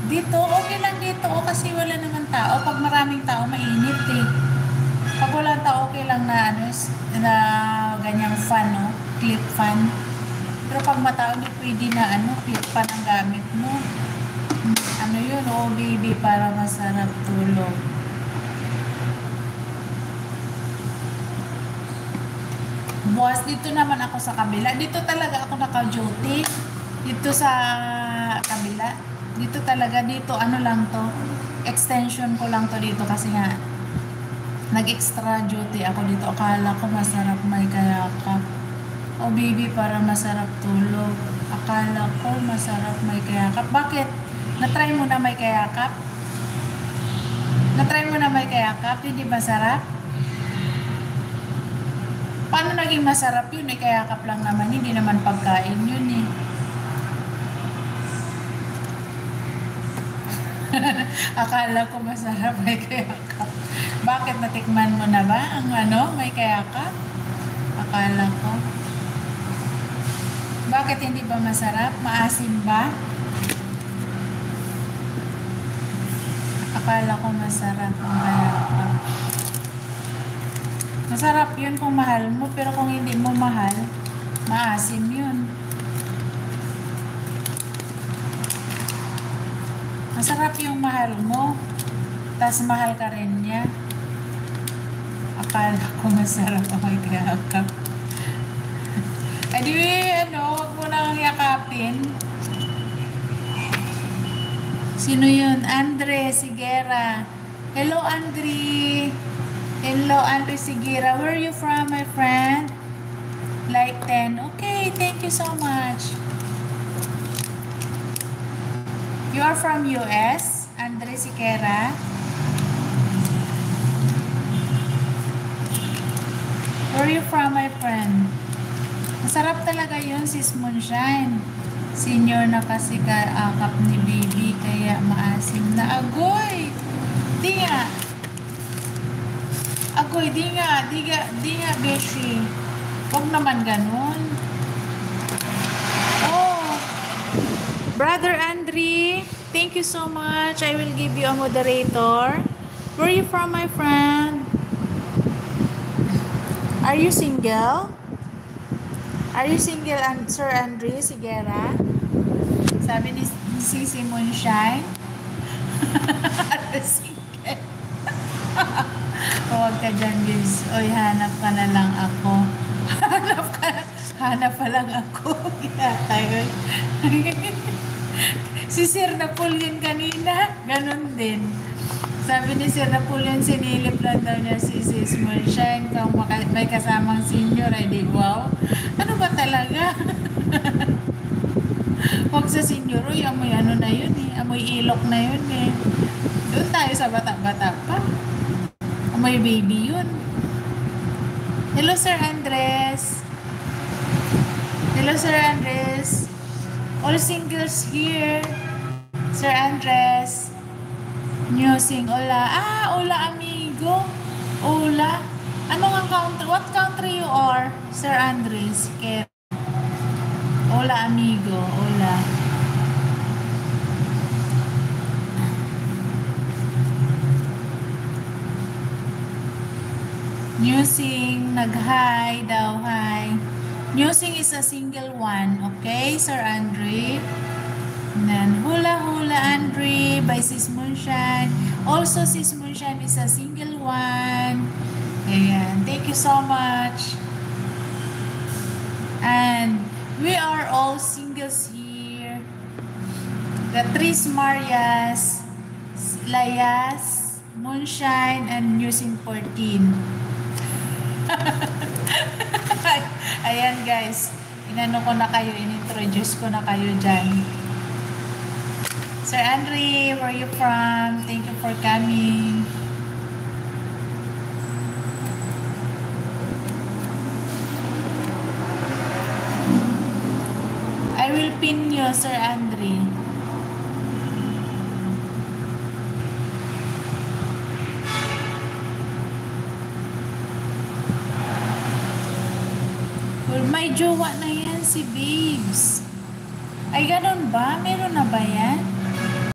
Dito, okay lang dito kasi wala naman tao. Pag maraming tao, mainit eh. Pag walang tao, okay lang na na ganyang fan, no? Clip fan. Pero pag matao, hindi pwede na clip fan ang gamit mo. Ano yun, baby, para masarap tulog. Boss, dito naman ako sa kabila. Dito talaga ako naka-duty. Dito sa kabila. Dito talaga, dito lang to. Extension ko lang to dito kasi nga nag-extra duty ako dito. Akala ko masarap may kayakap. Baby, para masarap tulog. Akala ko masarap may kayakap. Bakit? Na-try mo na may kayakap? Na-try mo na may kayakap? Hindi masarap? Paano naging masarap yun? Kayakap lang naman. Hindi naman pagkain yun eh. Akala ko masarap may kayakap. Bakit natikman mo na ba ang may kayakap? Akala ko. Bakit hindi ba masarap? Maasim ba? Akala ko masarap ang kayakap. Masarap yun kung mahal mo, pero kung hindi mo mahal, maasim yun. Masarap yung mahal mo, tas mahal ka rin niya. Akala ko masarap ang kayakap. Anyway, huwag mo nang yakapin. Sino yun? Andre Sigera. Hello, Andre. Hello, Andre Sigera. Where are you from, my friend? Like 10. Okay, thank you so much. You are from US, Andre Sigera. Where are you from, my friend? Masarap talaga yun, sis Moonshine. Senior na kasi kaakap ni baby, kaya maasim na. Agoy! Di nga. Agoy, di nga, Beshi. Huwag naman ganun. Brother Andre, thank you so much. I will give you a moderator. Where are you from, my friend? Are you single? Are you single, Sir Andre Sigera? Sabi ni Sisi Moonshine. Single. Huwag ka dyan, guys. Oy, hanap ka na lang ako. Hanap pa lang ako. Si Sir Napoleon kanina, ganun din. Sabi ni Sir Napoleon, sinilip lang daw niya si Sis Moonshine. Kung may kasamang senior, ay di wow. Ano ba talaga? Huwag sa senior, amoy na yun eh. Amoy ilok na yun eh. Doon tayo sa bata-bata pa. Amoy baby yun. Hello, Sir Andres. Hello, Sir Andres. All singles here. Sir Andres. Musing. Hola. Hola, amigo. Hola. Anong country? What country you are, Sir Andres? Hola, amigo. Hola. Musing. Nag-hi daw. Hi. Musing is a single one. Okay, Sir Andre? And then, Hula Hula Andre by Sis Moonshine. Also, Sis Moonshine is a single one. Ayan. Thank you so much. And we are all singles here. The Tris Marias, Layas, Moonshine, and Musing 14. Ayan guys, inano ko na kayo, inintroduce ko na kayo dyan. Sir Andre, where are you from? Thank you for coming. I will pin you, Sir Andre. Well, may jowa na yan si Babes. Ay, ganun ba? Meron na ba yan?